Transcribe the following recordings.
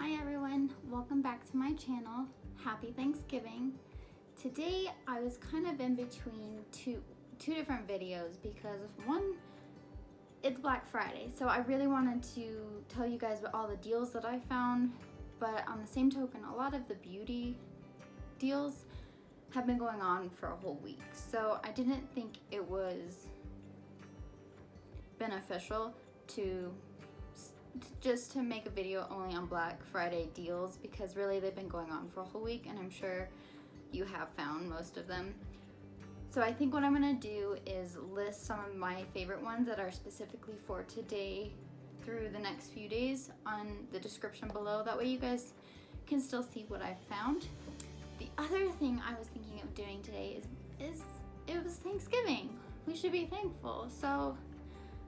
Hi everyone, welcome back to my channel. Happy Thanksgiving. Today I was kind of in between two different videos because one, it's Black Friday, so I really wanted to tell you guys about all the deals that I found, but on the same token, a lot of the beauty deals have been going on for a whole week, so I didn't think it was beneficial to make a video only on Black Friday deals, because really they've been going on for a whole week and I'm sure you have found most of them. So I think what I'm gonna do is list some of my favorite ones that are specifically for today through the next few days on the description below. That way you guys can still see what I found. The other thing I was thinking of doing today is it was Thanksgiving. We should be thankful. So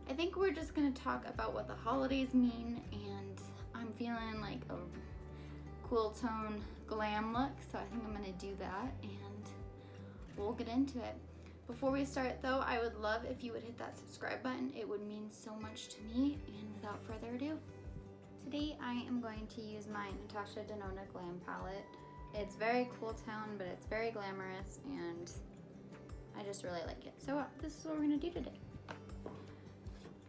I think we're just gonna talk about what the holidays mean, and I'm feeling like a cool tone glam look, so I think I'm gonna do that and we'll get into it. Before we start though, I would love if you would hit that subscribe button. It would mean so much to me, and without further ado, today I am going to use my Natasha Denona Glam palette. It's very cool tone, but it's very glamorous and I just really like it. So this is what we're gonna do today.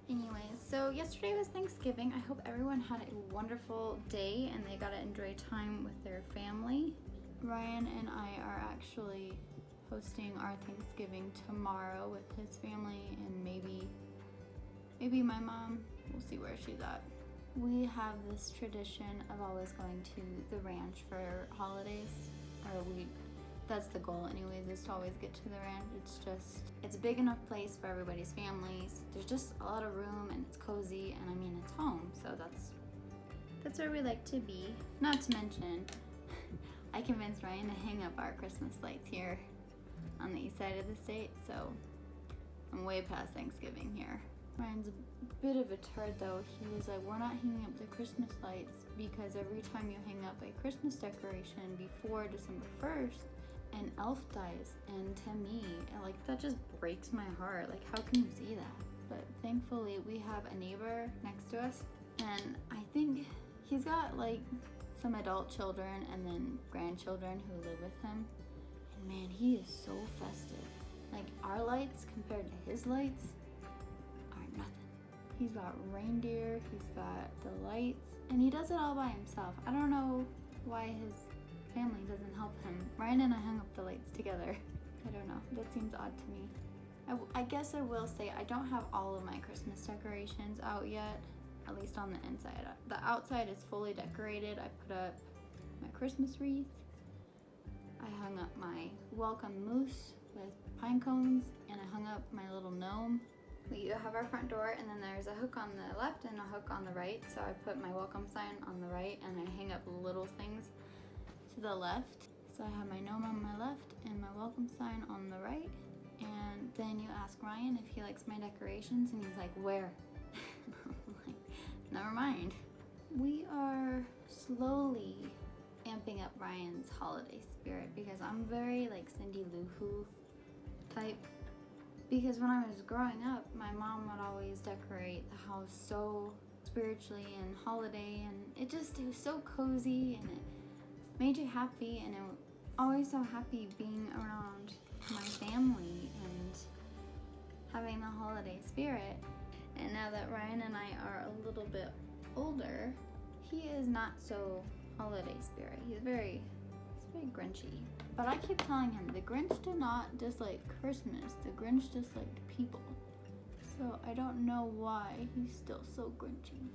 Anyways, so yesterday was Thanksgiving. I hope everyone had a wonderful day and they got to enjoy time with their family. Ryan and I are actually hosting our Thanksgiving tomorrow with his family and maybe my mom. We'll see where she's at. We have this tradition of always going to the ranch for holidays, or that's the goal anyways, is to always get to the ranch. It's a big enough place for everybody's families. There's just a lot of room and it's cozy, and I mean, it's home, so that's where we like to be. Not to mention, I convinced Ryan to hang up our Christmas lights here on the east side of the state, so I'm way past Thanksgiving here. Ryan's a bit of a turd though. He was like, we're not hanging up the Christmas lights because every time you hang up a Christmas decoration before December 1st, an E.L.F dies, and to me, like, that just breaks my heart. Like, how can you say that? But thankfully we have a neighbor next to us, and I think he's got like some adult children and then grandchildren who live with him, and man, he is so festive. Like, our lights compared to his lights are nothing. He's got reindeer, he's got the lights, and he does it all by himself. I don't know why his family doesn't help him. Ryan and I hung up the lights together. I don't know, that seems odd to me. I guess I will say I don't have all of my Christmas decorations out yet, at least on the inside. The outside is fully decorated. I put up my Christmas wreath. I hung up my welcome moose with pine cones, and I hung up my little gnome. We have our front door, and then there's a hook on the left and a hook on the right, so I put my welcome sign on the right and I hang up little things to the left. So I have my gnome on my left and my welcome sign on the right. And then you ask Ryan if he likes my decorations, and he's like, where? I'm like, never mind. We are slowly amping up Ryan's holiday spirit because I'm very like Cindy Lou Who type. Because when I was growing up, my mom would always decorate the house so spiritually and holiday, and it was so cozy and it made you happy, and it was always so happy being around my family and having the holiday spirit. And now that Ryan and I are a little bit older, he is not so holiday spirit. He's very Grinchy. But I keep telling him the Grinch did not dislike Christmas, the Grinch disliked people. So I don't know why he's still so Grinchy.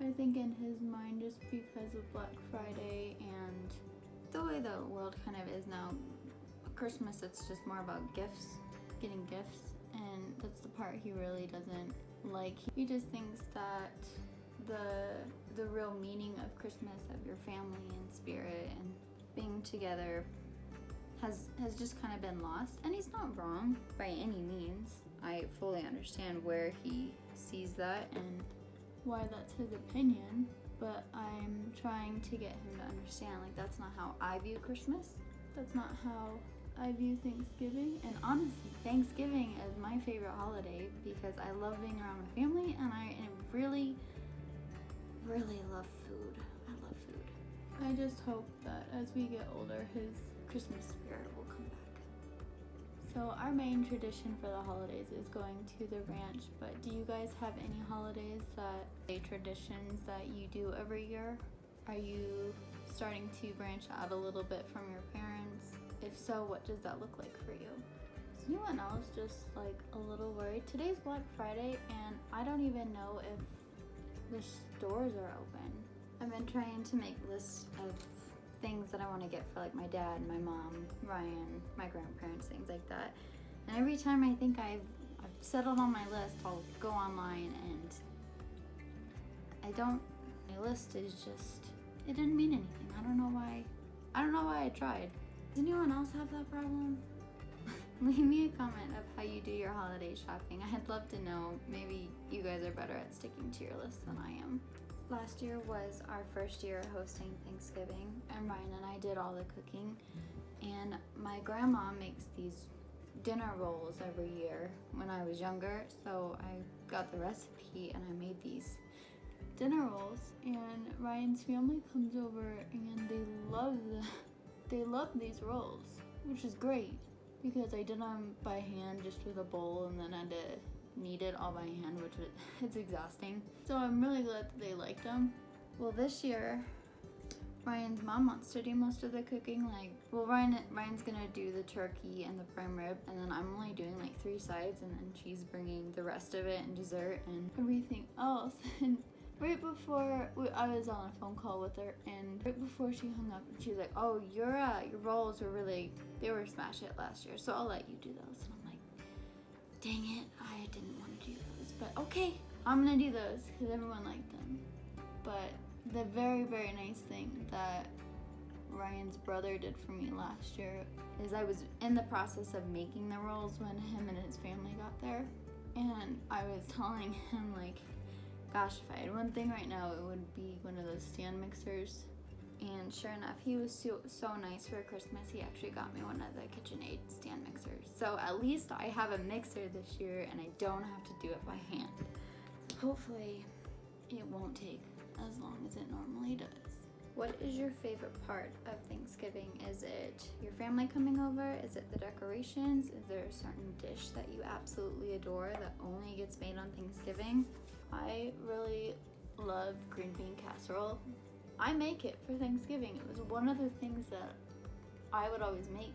I think in his mind, just because of Black Friday and the way the world kind of is now, Christmas, it's just more about gifts, getting gifts, and that's the part he really doesn't like. He just thinks that the real meaning of Christmas, of your family and spirit and being together, has just kind of been lost. And he's not wrong by any means. I fully understand where he sees that and why that's his opinion, but I'm trying to get him to understand, like, that's not how I view Christmas. That's not how I view Thanksgiving. And honestly, Thanksgiving is my favorite holiday because I love being around my family, and I really love food. I love food. I just hope that as we get older, his Christmas spirit will come back. So our main tradition for the holidays is going to the ranch, but do you guys have any holidays traditions that you do every year? Are you starting to branch out a little bit from your parents? If so, what does that look like for you? Is anyone else just like a little worried? Today's Black Friday and I don't even know if the stores are open. I've been trying to make lists of things that I want to get for like my dad, my mom, Ryan, my grandparents, things like that. And every time I think I've settled on my list, I'll go online and my list is just, it didn't mean anything. I don't know why I tried. Does anyone else have that problem? Leave me a comment of how you do your holiday shopping. I'd love to know. Maybe you guys are better at sticking to your list than I am. Last year was our first year hosting Thanksgiving, and Ryan and I did all the cooking. And my grandma makes these dinner rolls every year when I was younger, so I got the recipe and I made these dinner rolls. And Ryan's family comes over and they love these rolls, which is great because I did them by hand just with a bowl, and then I had to knead it all by hand, which it's exhausting. So I'm really glad that they liked them. Well, this year Ryan's mom wants to do most of the cooking. Ryan's gonna do the turkey and the prime rib, and then I'm only doing like 3 sides, and then she's bringing the rest of it and dessert and everything else. And right before I was on a phone call with her, and right before she hung up, she was like, "Oh, your rolls they were smash it last year, so I'll let you do those." And I'm like, dang it, I didn't want to do those, but okay, I'm gonna do those because everyone liked them. But the very, very nice thing that Ryan's brother did for me last year is I was in the process of making the rolls when him and his family got there, and I was telling him like, gosh, if I had one thing right now, it would be one of those stand mixers. And sure enough, he was so nice for Christmas. He actually got me one of the KitchenAid stand mixers. So at least I have a mixer this year and I don't have to do it by hand. Hopefully it won't take as long as it normally does. What is your favorite part of Thanksgiving? Is it your family coming over? Is it the decorations? Is there a certain dish that you absolutely adore that only gets made on Thanksgiving? I really love green bean casserole. I make it for Thanksgiving. It was one of the things that I would always make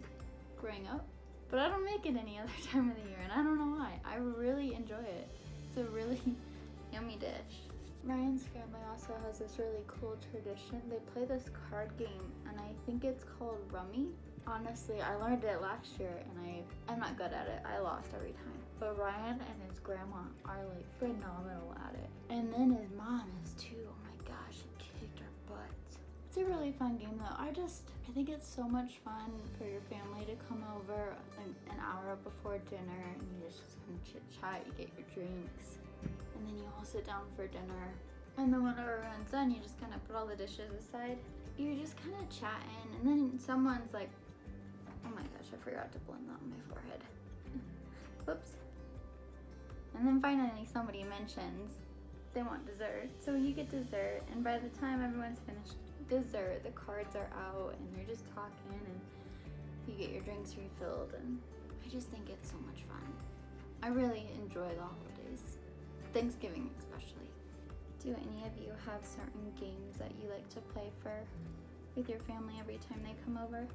growing up, but I don't make it any other time of the year, and I don't know why. I really enjoy it. It's a really yummy dish. Ryan's family also has this really cool tradition. They play this card game, and I think it's called Rummy. Honestly, I learned it last year, and I'm not good at it. I lost every time. But Ryan and his grandma are like phenomenal at it. And then his mom is too. Oh my gosh, she kicked her butts. It's a really fun game though. I think it's so much fun for your family to come over an hour before dinner, and you just kind of chit chat, you get your drinks, and then you all sit down for dinner. And then whenever everyone's done, you just kind of put all the dishes aside. You're just kind of chatting, and then someone's like, oh my gosh, I forgot to blend that on my forehead. Whoops. And then finally somebody mentions they want dessert. So you get dessert, and by the time everyone's finished dessert, the cards are out and they're just talking, and you get your drinks refilled, and I just think it's so much fun. I really enjoy the holidays, Thanksgiving especially. Do any of you have certain games that you like to play with your family every time they come over?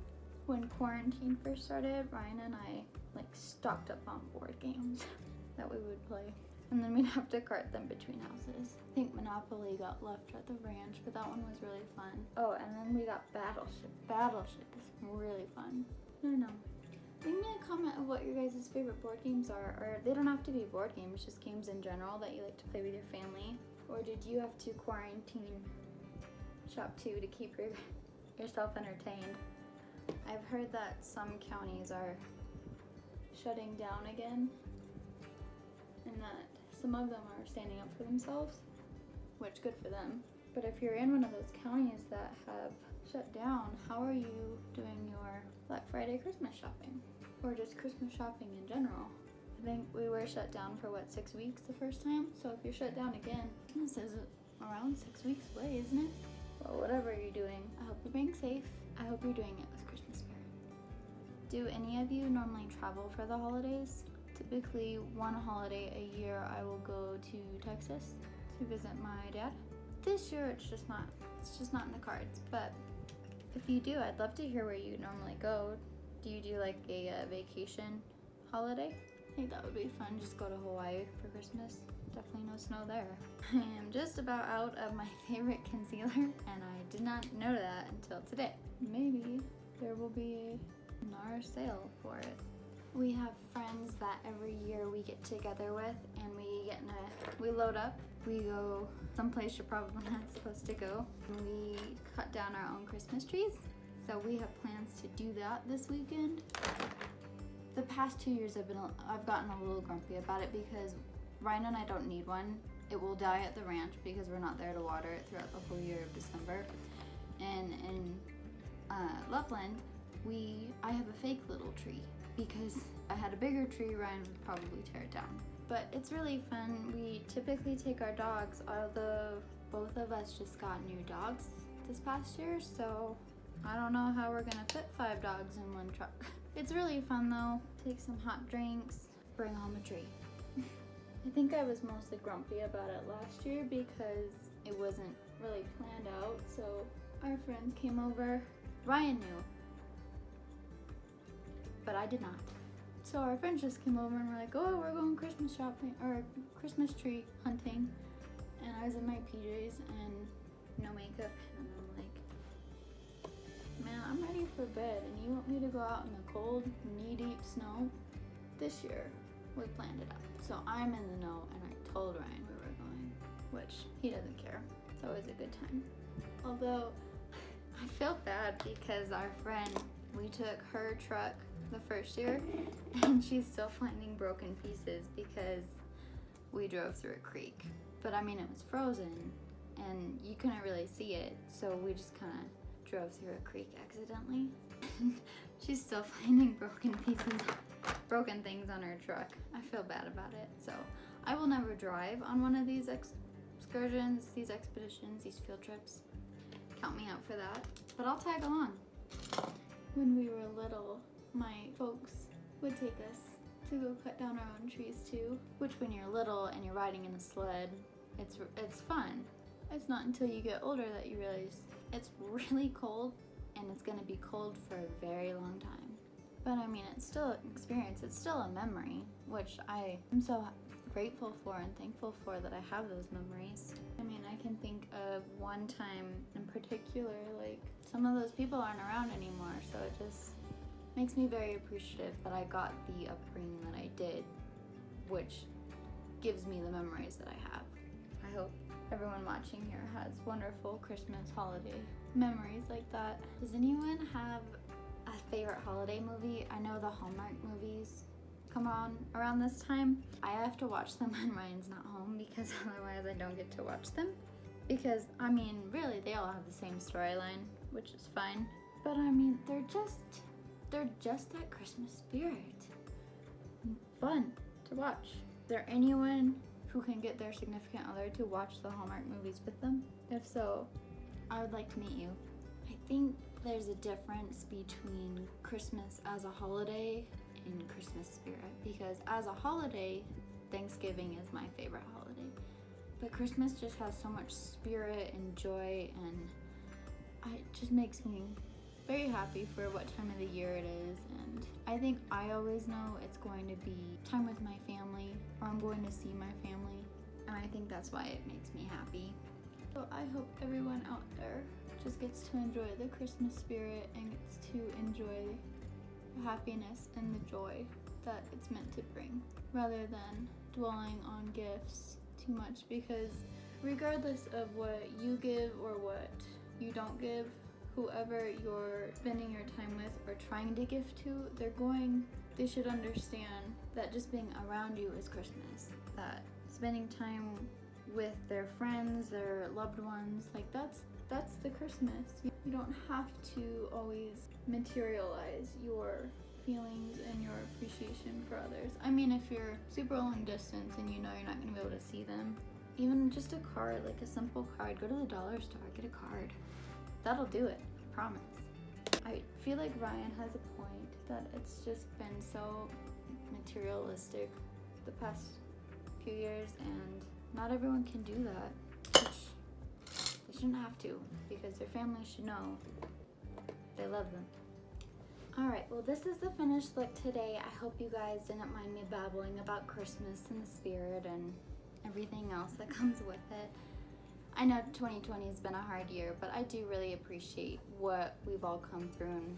When quarantine first started, Ryan and I stocked up on board games that we would play, and then we'd have to cart them between houses. I think Monopoly got left at the ranch, but that one was really fun. Oh, and then we got Battleship. Battleship is really fun. I don't know. Leave me a comment of what your guys' favorite board games are, or they don't have to be board games, just games in general that you like to play with your family. Or did you have to quarantine shop too to keep yourself entertained? I've heard that some counties are shutting down again, and that some of them are standing up for themselves, which good for them. But if you're in one of those counties that have shut down, how are you doing your Black Friday Christmas shopping? Or just Christmas shopping in general? I think we were shut down for 6 weeks the first time, so if you're shut down again, this is around 6 weeks away, isn't it? Well, whatever you're doing, I hope hope you're doing it with Christmas spirit. Do any of you normally travel for the holidays? Typically, one holiday a year I will go to Texas to visit my dad. This year it's just not in the cards, but if you do, I'd love to hear where you normally go. Do you do like a vacation holiday? I think that would be fun, just go to Hawaii for Christmas. Definitely no snow there. I am just about out of my favorite concealer, and I did not know that until today. Maybe there will be a Nars sale for it. We have friends that every year we get together with, and we load up. We go someplace you're probably not supposed to go. And we cut down our own Christmas trees. So we have plans to do that this weekend. The past 2 years I've gotten a little grumpy about it because Ryan and I don't need one. It will die at the ranch because we're not there to water it throughout the whole year of December. And in Loveland, I have a fake little tree because if I had a bigger tree, Ryan would probably tear it down. But it's really fun. We typically take our dogs, although both of us just got new dogs this past year, so I don't know how we're gonna fit 5 dogs in one truck. It's really fun though. Take some hot drinks, bring home a tree. I think I was mostly grumpy about it last year because it wasn't really planned out, so our friends came over. Ryan knew, but I did not. So our friends just came over and were like, oh, we're going Christmas shopping, or Christmas tree hunting. And I was in my PJs and no makeup, and I'm like, man, I'm ready for bed, and you want me to go out in the cold, knee-deep snow? This year, we planned it out. So I'm in the know, and I told Ryan we were going, which he doesn't care. It's always a good time. Although, I feel bad because our friend, we took her truck the first year, and she's still finding broken pieces because we drove through a creek. But I mean, it was frozen, and you couldn't really see it, so we just kind of drove through a creek accidentally. She's still finding broken things on her truck. I feel bad about it. So I will never drive on one of these excursions, these expeditions, these field trips. Count me out for that. But I'll tag along. When we were little, my folks would take us to go cut down our own trees too. Which when you're little and you're riding in a sled, it's fun. It's not until you get older that you realize it's really cold, and it's gonna be cold for a very long time. But I mean, it's still an experience, it's still a memory, which I am so grateful for and thankful for that I have those memories. I mean, I can think of one time in particular, like some of those people aren't around anymore, so it just makes me very appreciative that I got the upbringing that I did, which gives me the memories that I have. I hope everyone watching here has wonderful Christmas holiday memories like that. Does anyone have a favorite holiday movie? I know the Hallmark movies come on around this time. I have to watch them when Ryan's not home because otherwise I don't get to watch them. Because, I mean, really, they all have the same storyline, which is fine. But I mean, they're just that Christmas spirit. Fun to watch. Is there anyone who can get their significant other to watch the Hallmark movies with them? If so, I would like to meet you. I think there's a difference between Christmas as a holiday and Christmas spirit, because as a holiday, Thanksgiving is my favorite holiday. But Christmas just has so much spirit and joy, and it just makes me very happy for what time of the year it is. And I think I always know it's going to be time with my family, or I'm going to see my family, and I think that's why it makes me happy. So I hope everyone out there just gets to enjoy the Christmas spirit and gets to enjoy the happiness and the joy that it's meant to bring, rather than dwelling on gifts too much, because regardless of what you give or what you don't give, whoever you're spending your time with or trying to give to, they should understand that just being around you is Christmas. That spending time with their friends, their loved ones, like that's the Christmas. You don't have to always materialize your feelings and your appreciation for others. I mean, if you're super long distance and you know you're not gonna be able to see them, even just a card, like a simple card, go to the dollar store, get a card. That'll do it, I promise. I feel like Ryan has a point that it's just been so materialistic the past few years, and not everyone can do that, which they shouldn't have to, because their family should know they love them. Alright, well this is the finished look today. I hope you guys didn't mind me babbling about Christmas and the spirit and everything else that comes with it. I know 2020 has been a hard year, but I do really appreciate what we've all come through and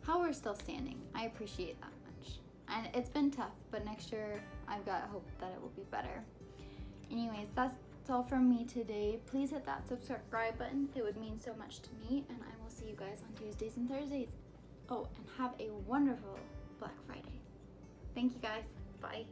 how we're still standing. I appreciate that much. And it's been tough, but next year I've got hope that it will be better. Anyways, that's all from me today. Please hit that subscribe button. It would mean so much to me, and I will see you guys on Tuesdays and Thursdays. Oh, and have a wonderful Black Friday. Thank you guys. Bye.